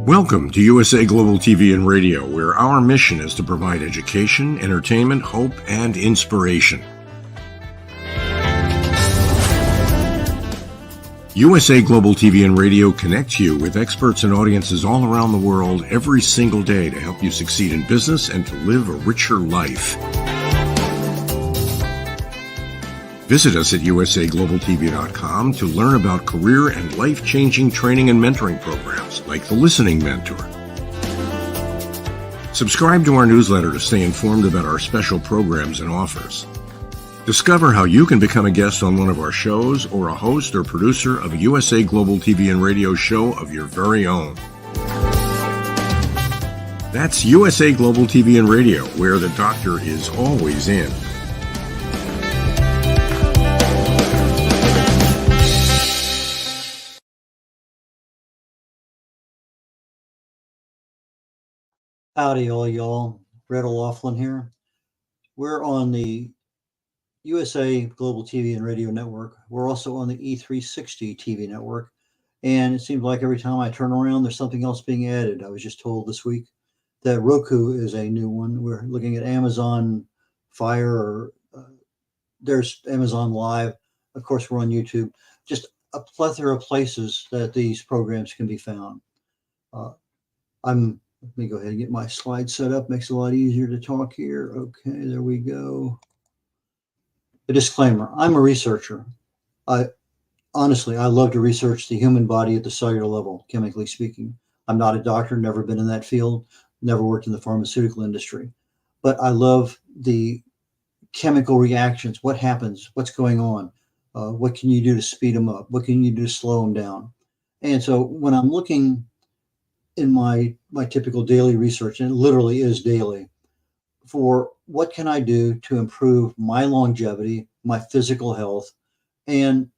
Welcome to USA Global TV and Radio, where our mission is to provide education, entertainment, hope, and inspiration. USA Global TV and Radio connects you with experts and audiences all around the world every single day to help you succeed in business and to live a richer life. Visit us at usaglobaltv.com to learn about career and life-changing training and mentoring programs like the Listening Mentor. Subscribe to our newsletter to stay informed about our special programs and offers. Discover how you can become a guest on one of our shows or a host or producer of a USA Global TV and Radio show of your very own. That's USA Global TV and Radio, where the doctor is always in. Howdy, all y'all. Red.olaughlin here. We're on the USA Global TV and Radio Network. We're also on the E360 TV network. And it seems like every time I turn around, there's something else being added. I was just told this week that Roku is a new one. We're looking at Amazon Fire, or there's Amazon Live. Of course, we're on YouTube. Just a plethora of places that these programs can be found. Let me go ahead and get my slide set up. Makes it a lot easier to talk here. Okay, there we go. A disclaimer: I'm a researcher. Honestly, I love to research the human body at the cellular level, chemically speaking. I'm not a doctor, never been in that field, never worked in the pharmaceutical industry. But I love the chemical reactions. What happens? What's going on? What can you do to speed them up? What can you do to slow them down? And so when I'm looking in my typical daily research, and it literally is daily, for what can I do to improve my longevity, my physical health, and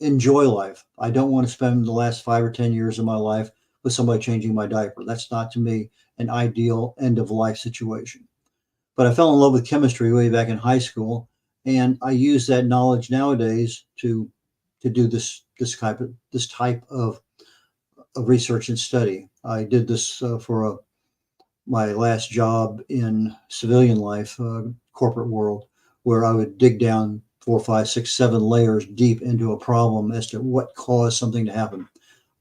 enjoy life. I don't want to spend the last 5 or 10 years of my life with somebody changing my diaper. That's not, to me, an ideal end of life situation. But I fell in love with chemistry way back in high school, and I use that knowledge nowadays to do this type of research and study. I did this for my last job in civilian life, corporate world, where I would dig down 4, 5, 6, 7 layers deep into a problem as to what caused something to happen.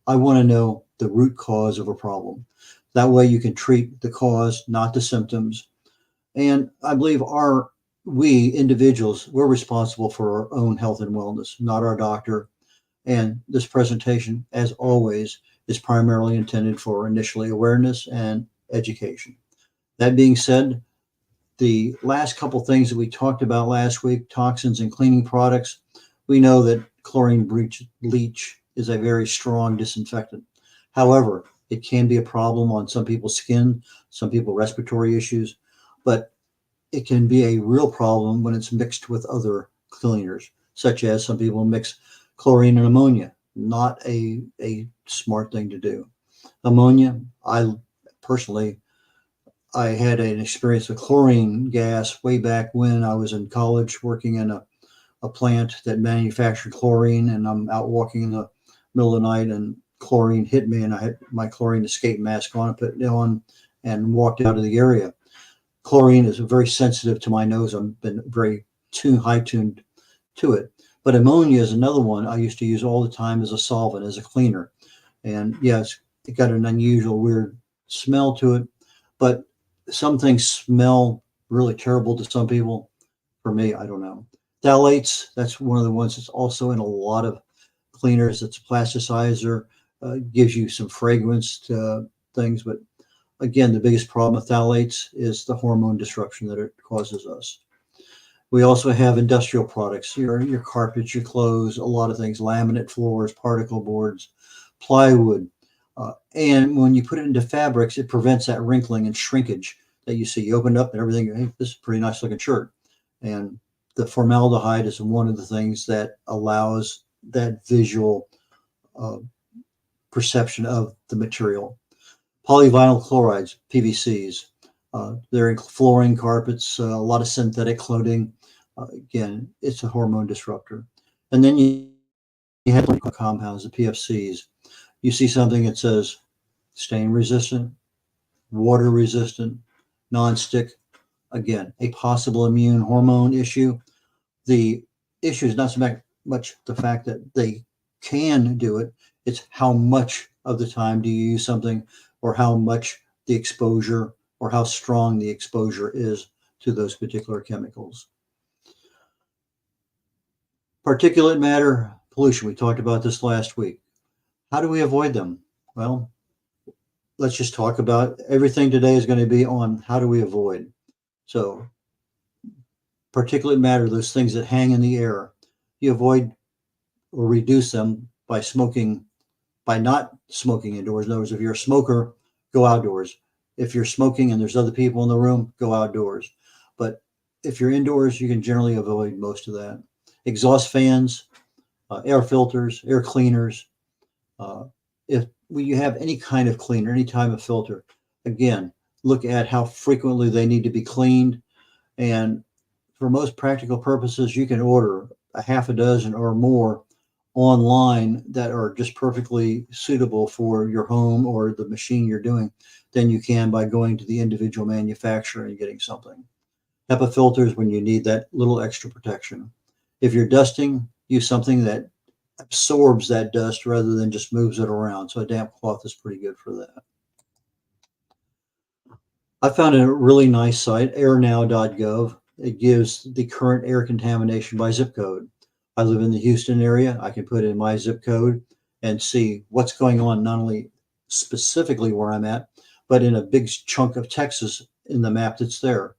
I want to know the root cause of a problem. That way you can treat the cause, not the symptoms. And I believe we individuals, we're responsible for our own health and wellness, not our doctor. And this presentation, as always, is primarily intended for initially awareness and education. That being said, the last couple things that we talked about last week, toxins and cleaning products, we know that chlorine bleach is a very strong disinfectant. However, it can be a problem on some people's skin, some people respiratory issues, but it can be a real problem when it's mixed with other cleaners, such as some people mix chlorine and ammonia. Not a smart thing to do. Ammonia, I had an experience with chlorine gas way back when I was in college working in a plant that manufactured chlorine, and I'm out walking in the middle of the night and chlorine hit me, and I had my chlorine escape mask on, put it on, and walked out of the area. Chlorine is very sensitive to my nose. I've been very high-tuned to it. But ammonia is another one I used to use all the time as a solvent, as a cleaner. And yes, it got an unusual, weird smell to it. But some things smell really terrible to some people. For me, I don't know. Phthalates, that's one of the ones that's also in a lot of cleaners. It's a plasticizer, gives you some fragrance to things. But again, the biggest problem with phthalates is the hormone disruption that it causes us. We also have industrial products, your carpets, your clothes, a lot of things, laminate floors, particle boards, plywood. And when you put it into fabrics, it prevents that wrinkling and shrinkage that you see. You open it up and everything, hey, this is a pretty nice looking shirt. And the formaldehyde is one of the things that allows that visual perception of the material. Polyvinyl chlorides, PVCs. They're in flooring, carpets, a lot of synthetic clothing. Again, it's a hormone disruptor. And then you have compounds, the PFCs. You see something that says stain resistant, water resistant, non-stick. Again, a possible immune hormone issue. The issue is not so much the fact that they can do it, it's how much of the time do you use something, or how much the exposure, or how strong the exposure is to those particular chemicals. Particulate matter pollution, we talked about this last week. How do we avoid them? Well, let's just talk about everything today is going to be on how do we avoid. So particulate matter, those things that hang in the air, you avoid or reduce them by smoking, by not smoking indoors. In other words, if you're a smoker, go outdoors. If you're smoking and there's other people in the room, go outdoors. But if you're indoors, you can generally avoid most of that. Exhaust fans, air filters, air cleaners. If you have any kind of cleaner, any type of filter, again, look at how frequently they need to be cleaned. And for most practical purposes, you can order a half a dozen or more online that are just perfectly suitable for your home or the machine you're doing than you can by going to the individual manufacturer and getting something. HEPA filters when you need that little extra protection. If you're dusting, use something that absorbs that dust rather than just moves it around. So a damp cloth is pretty good for that. I found a really nice site, airnow.gov. It gives the current air contamination by zip code. I live in the Houston area. I can put in my zip code and see what's going on, not only specifically where I'm at, but in a big chunk of Texas in the map that's there.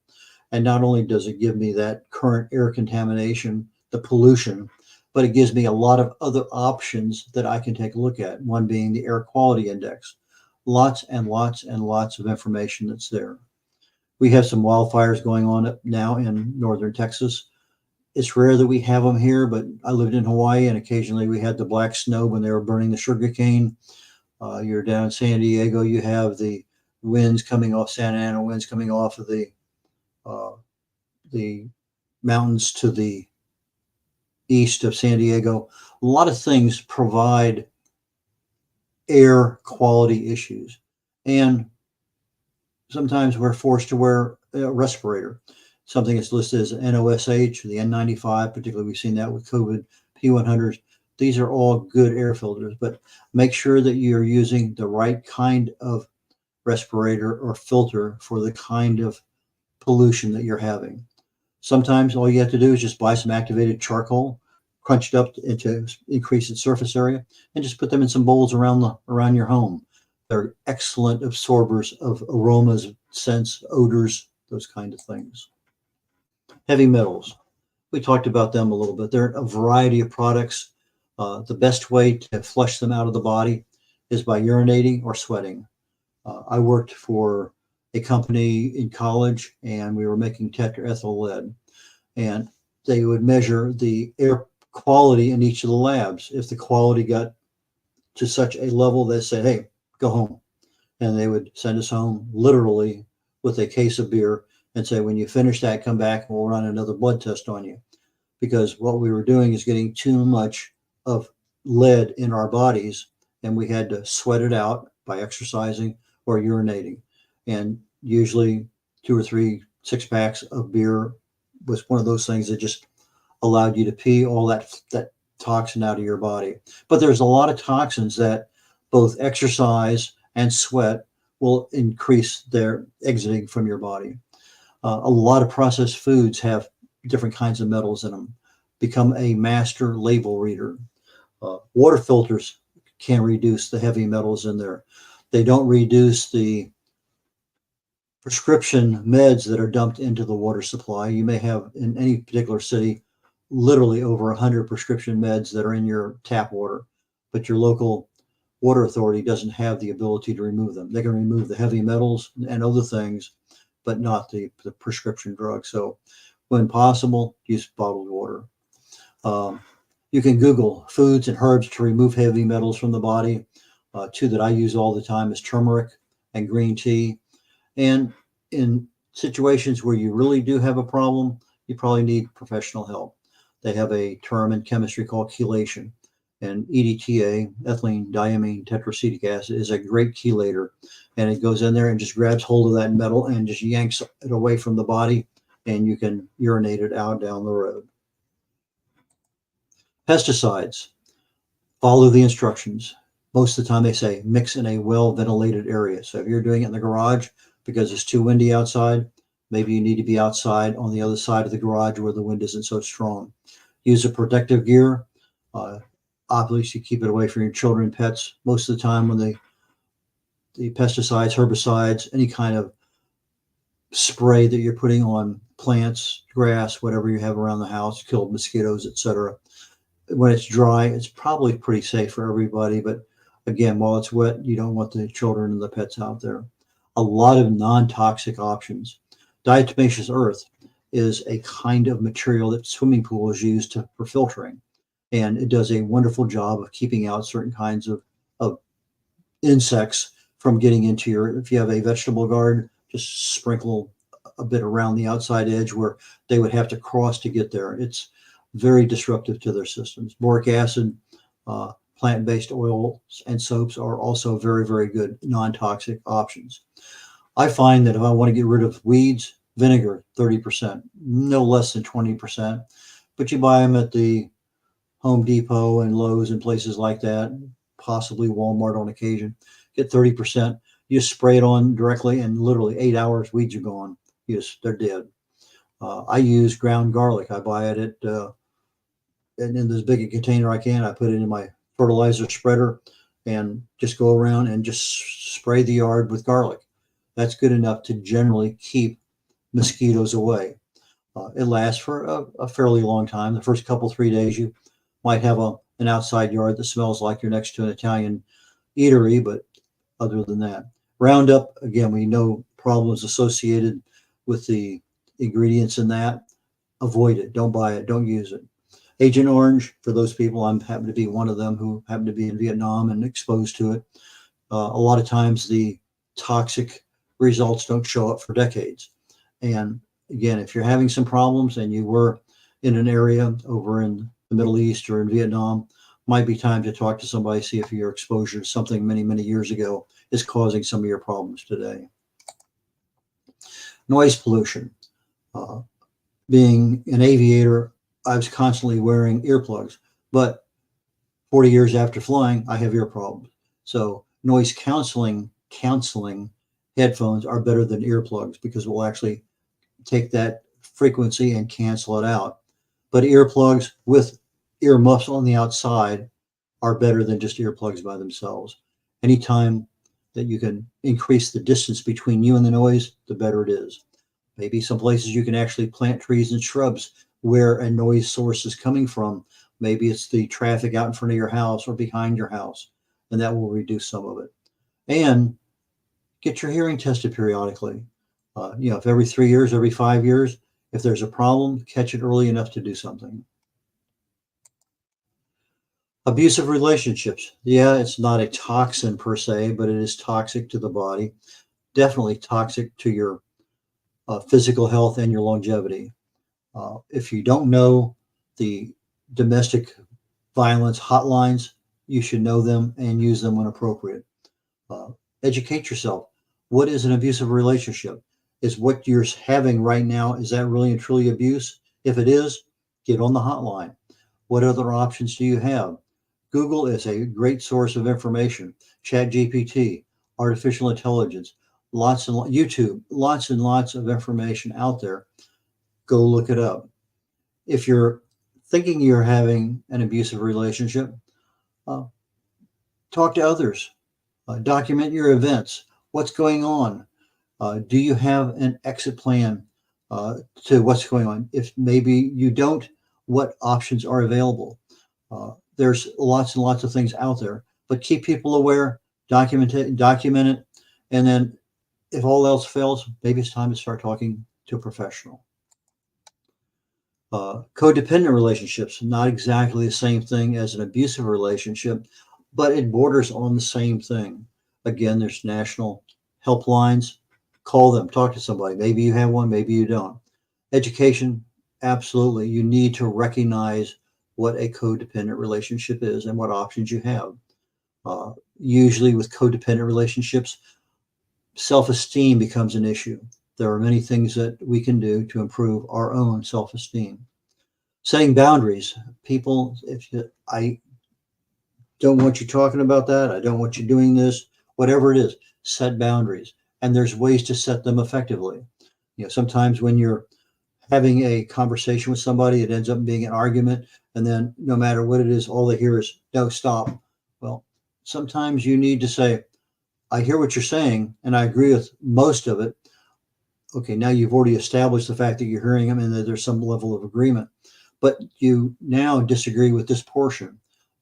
And not only does it give me that current air contamination, the pollution, but it gives me a lot of other options that I can take a look at, one being the air quality index. Lots and lots and lots of information that's there. We have some wildfires going on now in northern Texas. It's rare that we have them here, but I lived in Hawaii and occasionally we had the black snow when they were burning the sugar cane. You're down in San Diego, you have the winds coming off Santa Ana, winds coming off of the mountains to the east of San Diego. A lot of things provide air quality issues. And sometimes we're forced to wear a respirator. Something that's listed as NOSH, the N95, particularly we've seen that with COVID, P100s. These are all good air filters, but make sure that you're using the right kind of respirator or filter for the kind of pollution that you're having. Sometimes all you have to do is just buy some activated charcoal, crunched up to increase its surface area, and just put them in some bowls around your home. They're excellent absorbers of aromas, scents, odors, those kind of things. Heavy metals. We talked about them a little bit. They're a variety of products. The best way to flush them out of the body is by urinating or sweating. I worked for a company in college and we were making tetraethyl lead, and they would measure the air quality in each of the labs. If the quality got to such a level, they said, hey, go home. And they would send us home literally with a case of beer and say, when you finish that, come back and we'll run another blood test on you. Because what we were doing is getting too much of lead in our bodies and we had to sweat it out by exercising or urinating. And usually 2 or 3 6-packs of beer was one of those things that just allowed you to pee all that toxin out of your body. But there's a lot of toxins that both exercise and sweat will increase their exiting from your body. A lot of processed foods have different kinds of metals in them. Become a master label reader. Water filters can reduce the heavy metals in there. They don't reduce the prescription meds that are dumped into the water supply. You may have in any particular city literally over 100 prescription meds that are in your tap water, but your local water authority doesn't have the ability to remove them. They can remove the heavy metals and other things, but not the prescription drugs. So when possible, use bottled water. You can Google foods and herbs to remove heavy metals from the body. 2 that I use all the time is turmeric and green tea. And in situations where you really do have a problem, you probably need professional help. They have a term in chemistry called chelation. And EDTA, ethylene diamine tetracetic acid, is a great chelator, and it goes in there and just grabs hold of that metal and just yanks it away from the body, and you can urinate it out down the road. Pesticides. Follow the instructions. Most of the time they say mix in a well-ventilated area. So if you're doing it in the garage because it's too windy outside, maybe you need to be outside on the other side of the garage where the wind isn't so strong. Use a protective gear. Obviously, keep it away from your children and pets. Most of the time when the pesticides, herbicides, any kind of spray that you're putting on plants, grass, whatever you have around the house, kill mosquitoes, etc. When it's dry, it's probably pretty safe for everybody. But again, while it's wet, you don't want the children and the pets out there. A lot of non-toxic options. Diatomaceous earth is a kind of material that swimming pools use for filtering. And it does a wonderful job of keeping out certain kinds of insects from getting into if you have a vegetable garden, just sprinkle a bit around the outside edge where they would have to cross to get there. It's very disruptive to their systems. Boric acid, plant-based oils and soaps are also very, very good non-toxic options. I find that if I want to get rid of weeds, vinegar, 30%, no less than 20%, but you buy them at the Home Depot and Lowe's and places like that, possibly Walmart on occasion. Get 30%. You spray it on directly, and literally 8 hours, weeds are gone. They're dead. I use ground garlic. I buy it and in as big a container I can. I put it in my fertilizer spreader and just go around and just spray the yard with garlic. That's good enough to generally keep mosquitoes away. It lasts for a fairly long time. The first couple, 3 days, you might have an outside yard that smells like you're next to an Italian eatery, but other than that, Roundup, again, we know problems associated with the ingredients in that. Avoid it. Don't buy it. Don't use it. Agent Orange, for those people, I happen to be one of them who happen to be in Vietnam and exposed to it. A lot of times the toxic results don't show up for decades. And again, if you're having some problems and you were in an area over in the Middle East or in Vietnam, might be time to talk to somebody, see if your exposure to something many, many years ago is causing some of your problems today. Noise pollution. Being an aviator, I was constantly wearing earplugs, but 40 years after flying, I have ear problems. So noise counseling headphones are better than earplugs because we'll actually take that frequency and cancel it out. But earplugs with ear muffs on the outside are better than just earplugs by themselves. Anytime that you can increase the distance between you and the noise, the better it is. Maybe some places you can actually plant trees and shrubs where a noise source is coming from. Maybe it's the traffic out in front of your house or behind your house, and that will reduce some of it. And get your hearing tested periodically. If every 3 years, every 5 years, if there's a problem, catch it early enough to do something. Abusive relationships. Yeah, it's not a toxin per se, but it is toxic to the body. Definitely toxic to your physical health and your longevity. If you don't know the domestic violence hotlines, you should know them and use them when appropriate. Educate yourself. What is an abusive relationship? Is what you're having right now, is that really and truly abuse? If it is, get on the hotline. What other options do you have? Google is a great source of information. ChatGPT, artificial intelligence, YouTube, lots and lots of information out there. Go look it up. If you're thinking you're having an abusive relationship, talk to others. Document your events. What's going on? Do you have an exit plan to what's going on? If maybe you don't, what options are available? There's lots and lots of things out there, but keep people aware, document it, and then if all else fails, maybe it's time to start talking to a professional. Codependent relationships, not exactly the same thing as an abusive relationship, but it borders on the same thing. Again, there's national helplines. Call them, talk to somebody. Maybe you have one, maybe you don't. Education, absolutely. You need to recognize what a codependent relationship is and what options you have. Usually with codependent relationships, self-esteem becomes an issue. There are many things that we can do to improve our own self-esteem. Setting boundaries. People, I don't want you talking about that. I don't want you doing this. Whatever it is, set boundaries. And there's ways to set them effectively. Sometimes when you're having a conversation with somebody, it ends up being an argument. And then no matter what it is, all they hear is, no, stop. Well, sometimes you need to say, I hear what you're saying, and I agree with most of it. Okay, now you've already established the fact that you're hearing them and that there's some level of agreement. But you now disagree with this portion.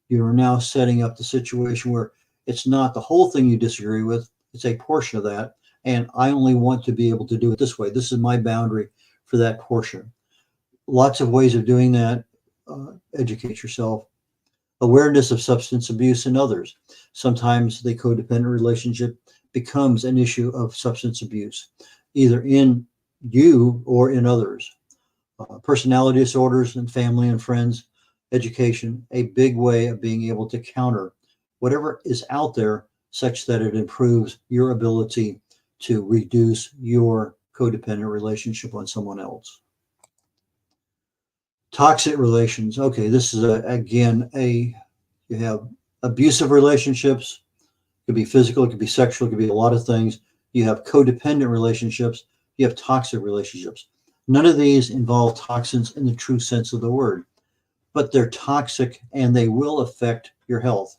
You are now setting up the situation where it's not the whole thing you disagree with, it's a portion of that. And I only want to be able to do it this way. This is my boundary for that portion. Lots of ways of doing that. Educate yourself. Awareness of substance abuse in others. Sometimes the codependent relationship becomes an issue of substance abuse, either in you or in others. Personality disorders in family and friends. Education, a big way of being able to counter whatever is out there such that it improves your ability to reduce your codependent relationship on someone else. Toxic relations. Okay, this is you have abusive relationships. It could be physical, it could be sexual, it could be a lot of things. You have codependent relationships. You have toxic relationships. None of these involve toxins in the true sense of the word, but they're toxic and they will affect your health.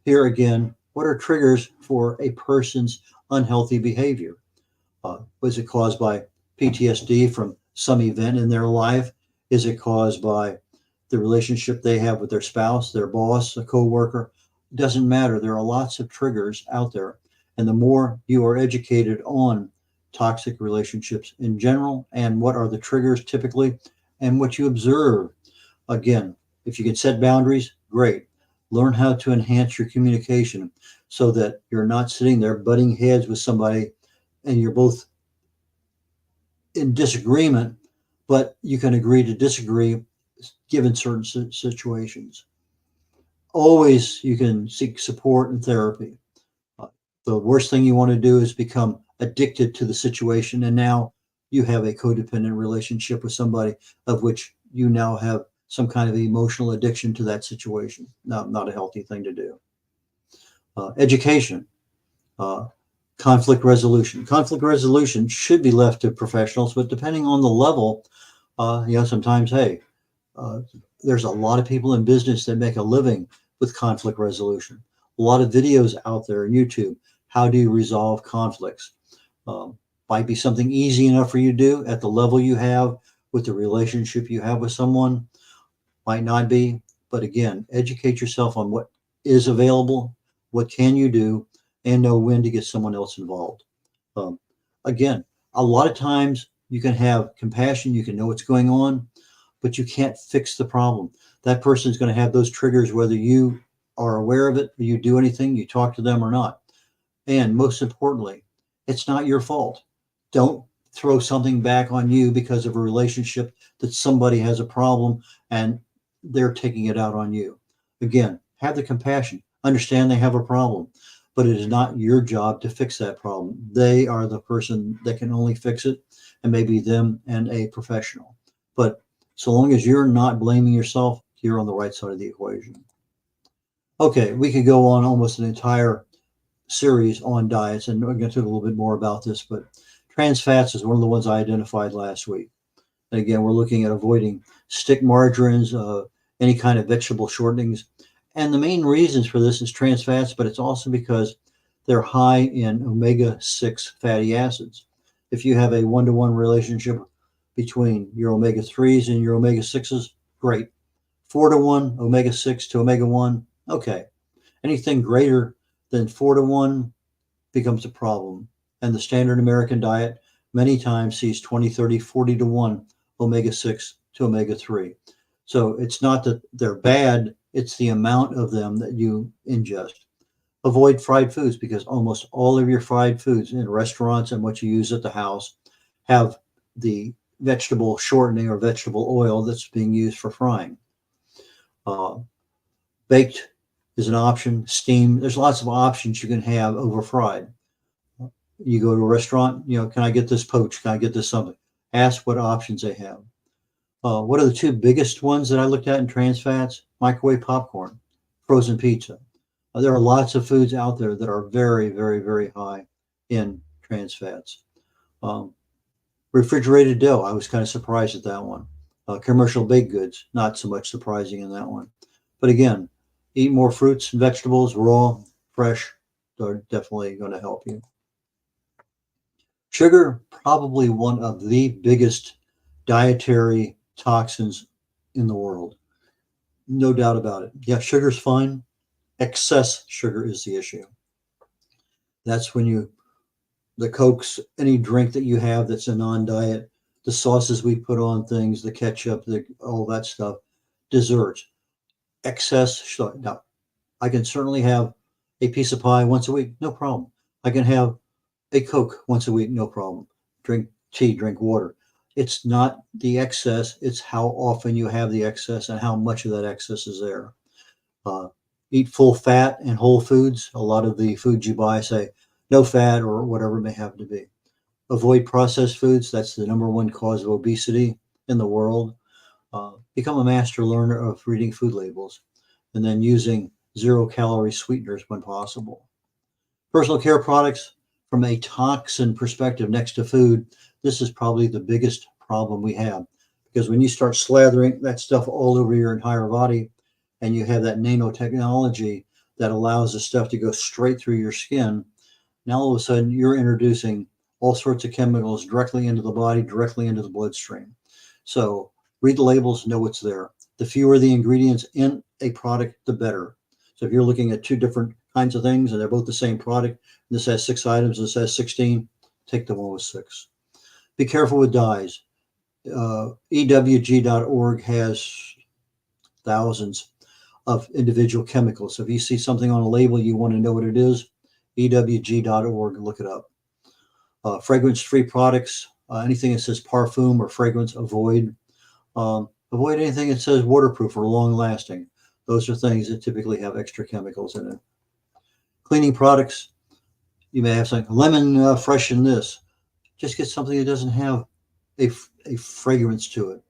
Here again, what are triggers for a person's unhealthy behavior? Was it caused by PTSD from some event in their life? Is it caused by the relationship they have with their spouse, their boss, a coworker? It doesn't matter. There are lots of triggers out there. And the more you are educated on toxic relationships in general and what are the triggers typically and what you observe, again, if you can set boundaries, great. Learn how to enhance your communication so that you're not sitting there butting heads with somebody and you're both in disagreement, but you can agree to disagree given certain situations. Always you can seek support and therapy. The worst thing you want to do is become addicted to the situation, and now you have a codependent relationship with somebody of which you now have some kind of emotional addiction to that situation. Not a healthy thing to do. Education. Conflict resolution. Conflict resolution should be left to professionals, but depending on the level, sometimes, hey, there's a lot of people in business that make a living with conflict resolution. A lot of videos out there on YouTube. How do you resolve conflicts? Might be something easy enough for you to do at the level you have with the relationship you have with someone. Might not be, but again, educate yourself on what is available, what can you do, and know when to get someone else involved. Again, a lot of times you can have compassion, you can know what's going on, but you can't fix the problem. That person is going to have those triggers whether you are aware of it, or you do anything, you talk to them or not. And most importantly, it's not your fault. Don't throw something back on you because of a relationship that somebody has a problem and they're taking it out on you. Again, have the compassion. Understand they have a problem, but it is not your job to fix that problem. They are the person that can only fix it, and maybe them and a professional. But so long as you're not blaming yourself, you're on the right side of the equation. Okay, we could go on almost an entire series on diets, and we're going to talk a little bit more about this, but trans fats is one of the ones I identified last week. And again, we're looking at avoiding stick margarines, any kind of vegetable shortenings. And the main reasons for this is trans fats, but it's also because they're high in omega-6 fatty acids. If you have a one-to-one relationship between your omega-3s and your omega-6s, great. 4-to-1 omega-6 to omega-1, okay. Anything greater than 4-to-1 becomes a problem. And the standard American diet many times sees 20, 30, 40-to-1 omega-6 to omega-3. So it's not that they're bad, it's the amount of them that you ingest. Avoid fried foods because almost all of your fried foods in restaurants and what you use at the house have the vegetable shortening or vegetable oil that's being used for frying. Baked is an option. Steam. There's lots of options you can have over fried. You go to a restaurant, can I get this poached? Can I get this something? Ask what options they have. What are the two biggest ones that I looked at in trans fats? Microwave popcorn, frozen pizza. There are lots of foods out there that are very, very, very high in trans fats. Refrigerated dough, I was kind of surprised at that one. Commercial baked goods, not so much surprising in that one. But again, eat more fruits and vegetables, raw, fresh. They're definitely going to help you. Sugar, probably one of the biggest dietary toxins in the world. No doubt about it. Yeah, sugar's fine. Excess sugar is the issue. That's when the Cokes, any drink that you have that's a non-diet, the sauces we put on things, the ketchup, all that stuff, desserts, excess sugar. Now, I can certainly have a piece of pie once a week, no problem. I can have a Coke once a week, no problem. Drink tea, drink water. It's not the excess, it's how often you have the excess and how much of that excess is there. Eat full fat and whole foods. A lot of the foods you buy say no fat or whatever it may happen to be. Avoid processed foods. That's the number one cause of obesity in the world. Become a master learner of reading food labels and then using 0-calorie sweeteners when possible. Personal care products, from a toxin perspective next to food, this is probably the biggest problem we have, because when you start slathering that stuff all over your entire body and you have that nanotechnology that allows the stuff to go straight through your skin, now all of a sudden you're introducing all sorts of chemicals directly into the body, directly into the bloodstream. So read the labels, know what's there. The fewer the ingredients in a product, the better. So if you're looking at two different kinds of things and they're both the same product, this has 6 items, this has 16, take the one with 6. Be careful with dyes. EWG.org has thousands of individual chemicals. So if you see something on a label, you want to know what it is, EWG.org, look it up. Fragrance-free products, anything that says parfum or fragrance, avoid. Avoid anything that says waterproof or long-lasting. Those are things that typically have extra chemicals in it. Cleaning products, you may have something, lemon freshen this. Just get something that doesn't have a fragrance to it.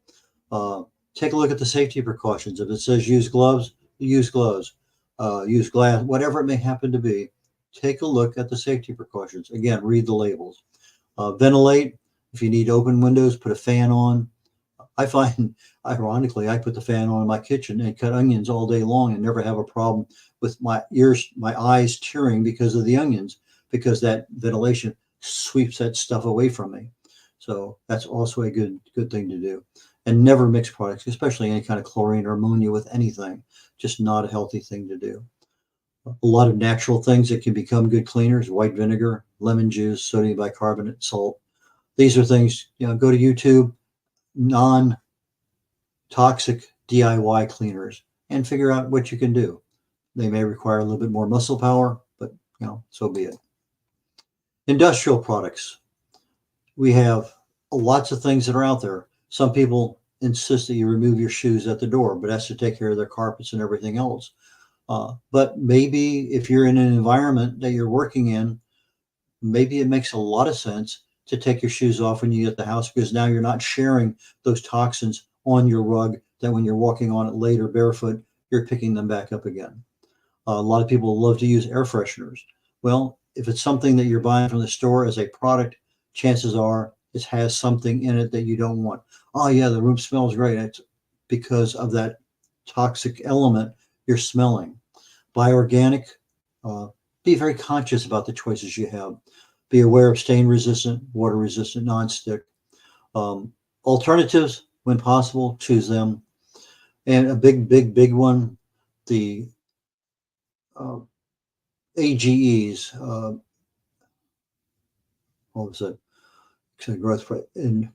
Take a look at the safety precautions. If it says use gloves, use gloves. Use glass, whatever it may happen to be. Take a look at the safety precautions. Again, read the labels. Ventilate. If you need open windows, put a fan on. I find, ironically, I put the fan on in my kitchen and cut onions all day long and never have a problem with my eyes tearing because of the onions, because that ventilation sweeps that stuff away from me. So that's also a good thing to do. And never mix products, especially any kind of chlorine or ammonia, with anything. Just not a healthy thing to do. A lot of natural things that can become good cleaners: white vinegar, lemon juice, sodium bicarbonate, salt. These are things, go to YouTube, non-toxic DIY cleaners, and figure out what you can do. They may require a little bit more muscle power, but so be it. Industrial products. We have lots of things that are out there. Some people insist that you remove your shoes at the door, but that's to take care of their carpets and everything else. But maybe if you're in an environment that you're working in, maybe it makes a lot of sense to take your shoes off when you get the house, because now you're not sharing those toxins on your rug that when you're walking on it later barefoot, you're picking them back up again. A lot of people love to use air fresheners. Well, if it's something that you're buying from the store as a product, chances are it has something in it that you don't want. Oh yeah, the room smells great. It's because of that toxic element you're smelling. Buy organic. Be very conscious about the choices you have. Be aware of stain resistant, water resistant, non-stick. Alternatives, when possible, choose them. And a big one, the AGEs. What was it? Growth rate. And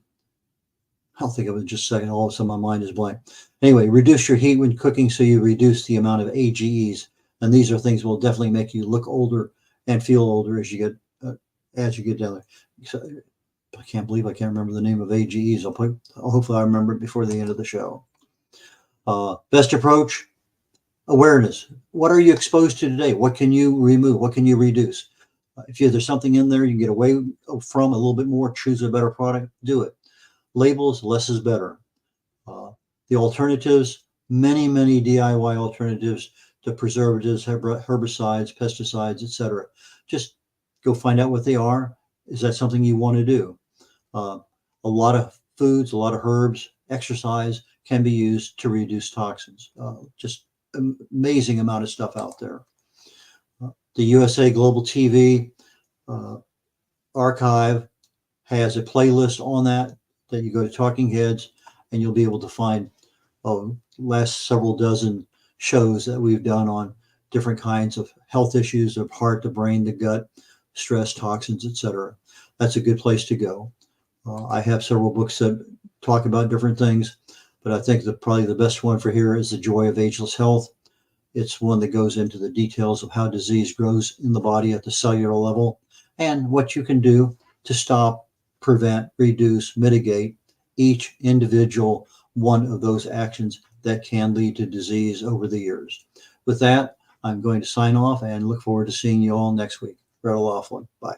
I'll think of it in just a second. All of a sudden, my mind is blank. Anyway, reduce your heat when cooking so you reduce the amount of AGEs. And these are things that will definitely make you look older and feel older as you get down there. So, I can't believe I can't remember the name of AGEs. Hopefully I remember it before the end of the show. Best approach, Awareness. What are you exposed to today? What can you remove? What can you reduce? If there's something in there you can get away from a little bit more, choose a better product, do it. Labels, less is better. The alternatives, many DIY alternatives to preservatives, herbicides, pesticides, etc. Just go find out what they are. Is that something you want to do? A lot of foods, a lot of herbs, exercise can be used to reduce toxins. Just amazing amount of stuff out there. The USA Global TV archive has a playlist on that you go to Talking Heads, and you'll be able to find last several dozen shows that we've done on different kinds of health issues of heart, the brain, the gut, stress, toxins, etc. That's a good place to go. I have several books that talk about different things, but I think that probably the best one for here is The Joy of Ageless Health. It's one that goes into the details of how disease grows in the body at the cellular level and what you can do to stop, prevent, reduce, mitigate each individual one of those actions that can lead to disease over the years. With that, I'm going to sign off and look forward to seeing you all next week. Red.Olaughlin. Bye.